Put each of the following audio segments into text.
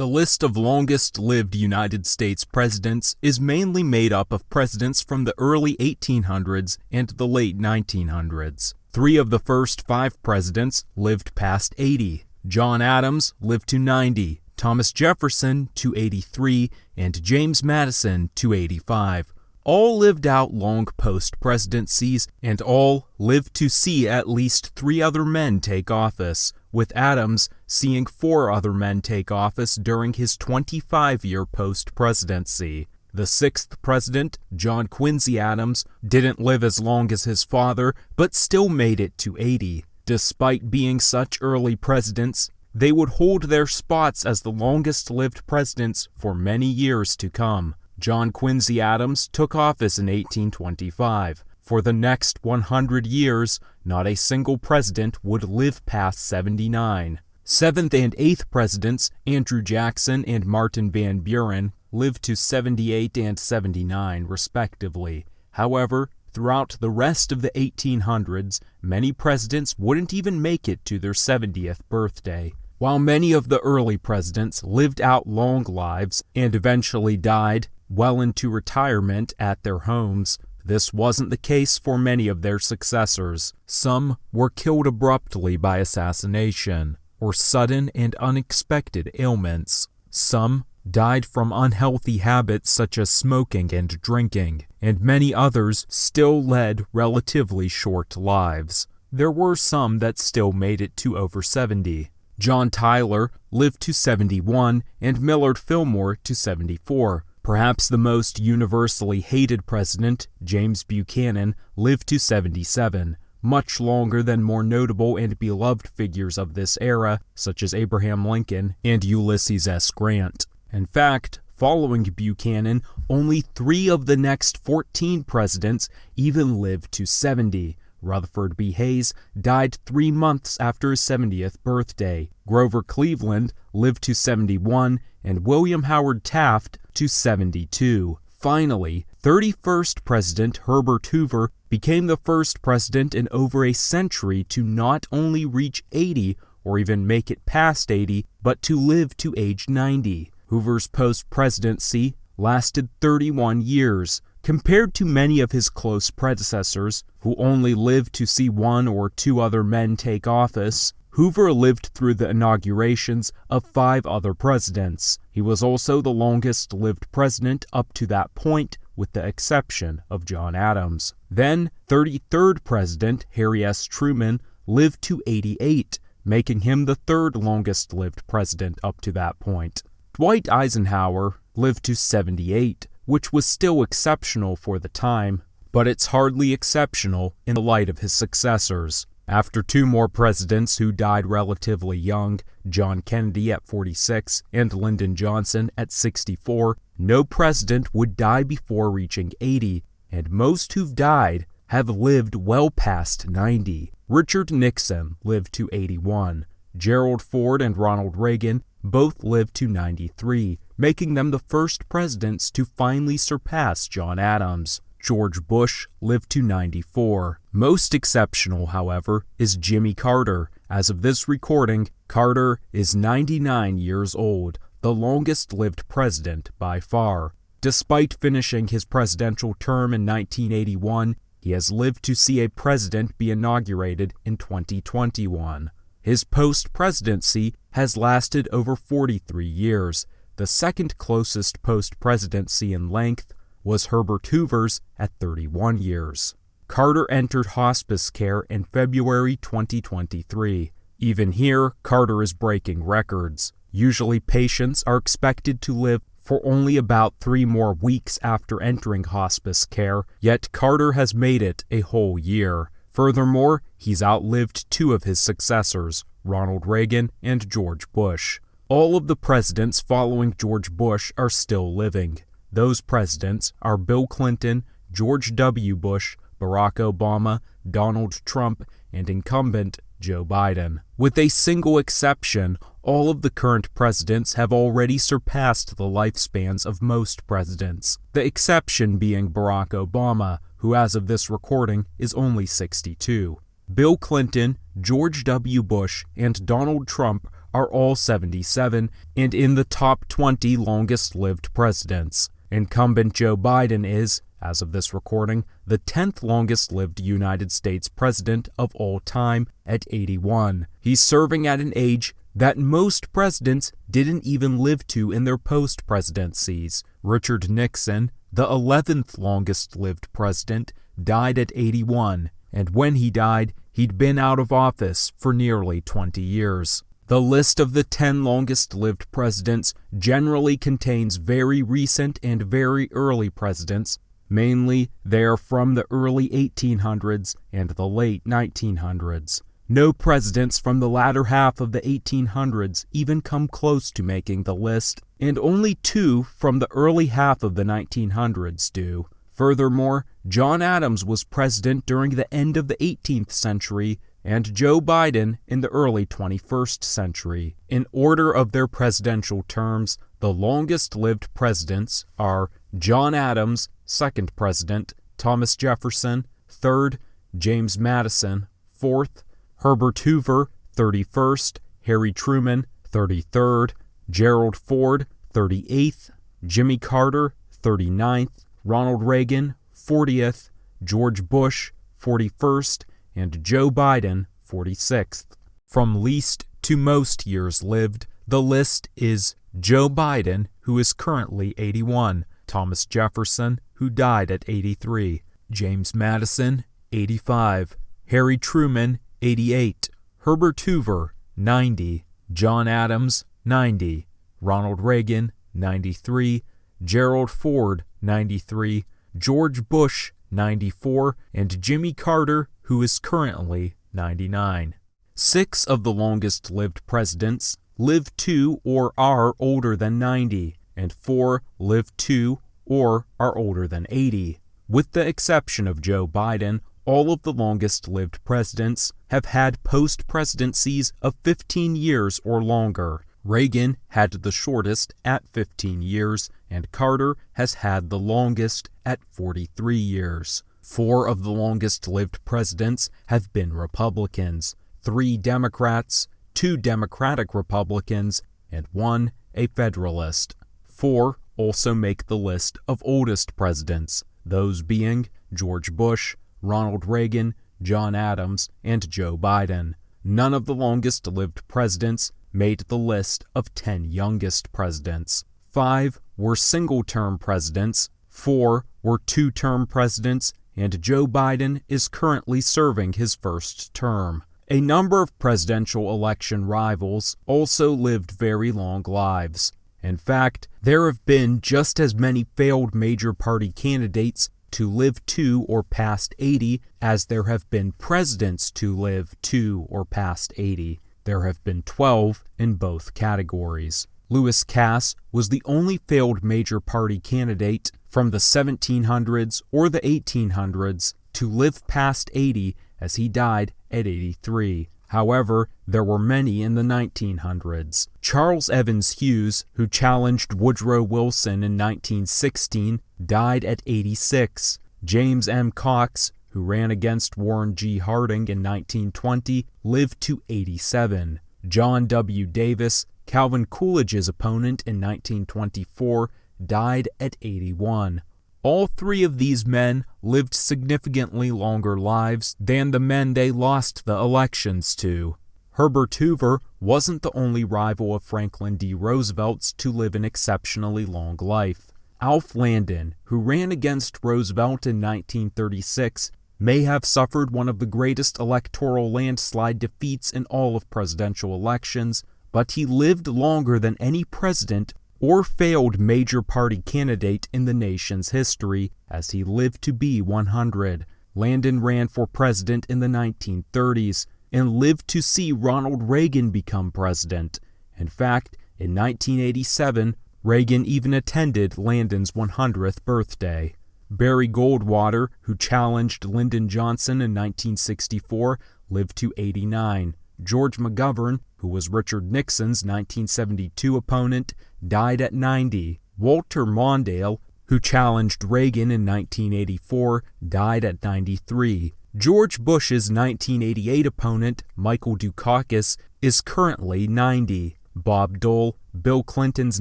The list of longest-lived United States presidents is mainly made up of presidents from the early 1800s and the late 1900s. 3 of the first 5 presidents lived past 80. John Adams lived to 90, Thomas Jefferson to 83, and James Madison to 85. All lived out long post-presidencies, and all lived to see at least 3 other men take office, with Adams seeing 4 other men take office during his 25-year post-presidency. The 6th president, John Quincy Adams, didn't live as long as his father, but still made it to 80. Despite being such early presidents, they would hold their spots as the longest-lived presidents for many years to come. John Quincy Adams took office in 1825. For the next 100 years, not a single president would live past 79. 7th and 8th presidents, Andrew Jackson and Martin Van Buren, lived to 78 and 79, respectively. However, throughout the rest of the 1800s, many presidents wouldn't even make it to their 70th birthday. While many of the early presidents lived out long lives and eventually died well into retirement at their homes, this wasn't the case for many of their successors. Some were killed abruptly by assassination or sudden and unexpected ailments. Some died from unhealthy habits such as smoking and drinking, and many others still led relatively short lives. There were some that still made it to over 70. John Tyler lived to 71 and Millard Fillmore to 74. Perhaps the most universally hated president, James Buchanan, lived to 77, much longer than more notable and beloved figures of this era, such as Abraham Lincoln and Ulysses S. Grant. In fact, following Buchanan, only 3 of the next 14 presidents even lived to 70. Rutherford B. Hayes died 3 months after his 70th birthday. Grover Cleveland lived to 71, and William Howard Taft to 72. Finally, 31st President Herbert Hoover became the first president in over a century to not only reach 80 or even make it past 80, but to live to age 90. Hoover's post-presidency lasted 31 years. Compared to many of his close predecessors, who only lived to see 1 or 2 other men take office, Hoover lived through the inaugurations of 5 other presidents. He was also the longest-lived president up to that point, with the exception of John Adams. Then, 33rd President Harry S. Truman lived to 88, making him the 3rd longest-lived president up to that point. Dwight Eisenhower lived to 78, which was still exceptional for the time, but it's hardly exceptional in the light of his successors. After 2 more presidents who died relatively young, John Kennedy at 46 and Lyndon Johnson at 64, no president would die before reaching 80, and most who've died have lived well past 90. Richard Nixon lived to 81. Gerald Ford and Ronald Reagan both lived to 93, making them the first presidents to finally surpass John Adams. George Bush lived to 94. Most exceptional, however, is Jimmy Carter. As of this recording, Carter is 99 years old, the longest-lived president by far. Despite finishing his presidential term in 1981, he has lived to see a president be inaugurated in 2021. His post-presidency has lasted over 43 years. The second closest post-presidency in length was Herbert Hoover's at 31 years. Carter entered hospice care in February 2023. Even here, Carter is breaking records. Usually patients are expected to live for only about 3 more weeks after entering hospice care, yet Carter has made it a whole year. Furthermore, he's outlived 2 of his successors, Ronald Reagan and George Bush. All of the presidents following George Bush are still living. Those presidents are Bill Clinton, George W. Bush, Barack Obama, Donald Trump, and incumbent Joe Biden. With a single exception, all of the current presidents have already surpassed the lifespans of most presidents, the exception being Barack Obama, who as of this recording is only 62. Bill Clinton, George W. Bush, and Donald Trump are all 77 and in the top 20 longest-lived presidents. Incumbent Joe Biden is, as of this recording, the 10th longest-lived United States president of all time at 81. He's serving at an age that most presidents didn't even live to in their post-presidencies. Richard Nixon, the 11th longest-lived president, died at 81, and when he died, he'd been out of office for nearly 20 years. The list of the 10 longest-lived presidents generally contains very recent and very early presidents. Mainly, they are from the early 1800s and the late 1900s. No presidents from the latter half of the 1800s even come close to making the list, and only 2 from the early half of the 1900s do. Furthermore, John Adams was president during the end of the 18th century, and Joe Biden in the early 21st century. In order of their presidential terms, the longest-lived presidents are John Adams, 2nd president, Thomas Jefferson, 3rd, James Madison, 4th, Herbert Hoover, 31st, Harry Truman, 33rd, Gerald Ford, 38th, Jimmy Carter, 39th, Ronald Reagan, 40th, George Bush, 41st, and Joe Biden, 46th. From least to most years lived, the list is Joe Biden, who is currently 81, Thomas Jefferson, who died at 83, James Madison, 85, Harry Truman, 88, Herbert Hoover, 90, John Adams, 90, Ronald Reagan, 93, Gerald Ford, 93, George Bush, 94, and Jimmy Carter, who is currently 99. 6 of the longest-lived presidents live to or are older than 90, and 4 live to or are older than 80. With the exception of Joe Biden, all of the longest-lived presidents have had post-presidencies of 15 years or longer. Reagan had the shortest at 15 years, and Carter has had the longest at 43 years. 4 of the longest-lived presidents have been Republicans, 3 Democrats, 2 Democratic Republicans, and 1 a Federalist. 4 also make the list of oldest presidents, those being George Bush, Ronald Reagan, John Adams, and Joe Biden. None of the longest-lived presidents made the list of 10 youngest presidents. 5 were single-term presidents, 4 were two-term presidents, and Joe Biden is currently serving his first term. A number of presidential election rivals also lived very long lives. In fact, there have been just as many failed major party candidates to live to or past 80 as there have been presidents to live to or past 80. There have been 12 in both categories. Lewis Cass was the only failed major party candidate from the 1700s or the 1800s to live past 80, as he died at 83. However, there were many in the 1900s. Charles Evans Hughes, who challenged Woodrow Wilson in 1916, died at 86. James M. Cox, who ran against Warren G. Harding in 1920, lived to 87. John W. Davis, Calvin Coolidge's opponent in 1924, died at 81. All 3 of these men lived significantly longer lives than the men they lost the elections to. Herbert Hoover wasn't the only rival of Franklin D. Roosevelt's to live an exceptionally long life. Alf Landon, who ran against Roosevelt in 1936, may have suffered one of the greatest electoral landslide defeats in all of presidential elections, but he lived longer than any president or failed major party candidate in the nation's history, as he lived to be 100. Landon ran for president in the 1930s and lived to see Ronald Reagan become president. In fact, in 1987, Reagan even attended Landon's 100th birthday. Barry Goldwater, who challenged Lyndon Johnson in 1964, lived to 89. George McGovern, who was Richard Nixon's 1972 opponent, died at 90. Walter Mondale, who challenged Reagan in 1984, died at 93. George Bush's 1988 opponent, Michael Dukakis, is currently 90. Bob Dole, Bill Clinton's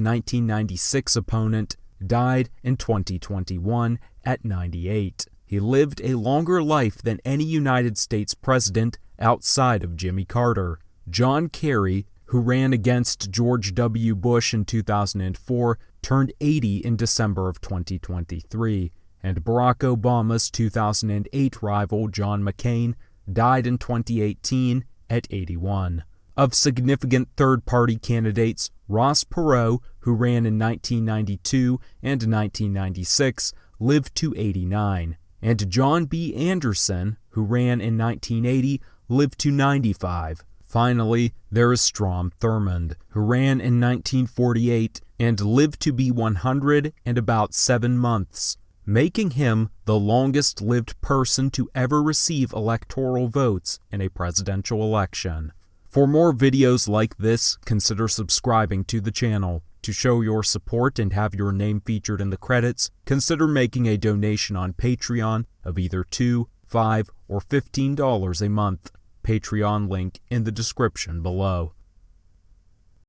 1996 opponent, died in 2021 at 98. He lived a longer life than any United States president outside of Jimmy Carter. John Kerry, who ran against George W. Bush in 2004, turned 80 in December of 2023, and Barack Obama's 2008 rival John McCain died in 2018 at 81. Of significant third-party candidates, Ross Perot, who ran in 1992 and 1996, lived to 89, and John B. Anderson, who ran in 1980, lived to 95. Finally, there is Strom Thurmond, who ran in 1948 and lived to be 100 and about 7 months, making him the longest-lived person to ever receive electoral votes in a presidential election. For more videos like this, consider subscribing to the channel. To show your support and have your name featured in the credits, consider making a donation on Patreon of either $2, $5, or $15 a month. Patreon link in the description below.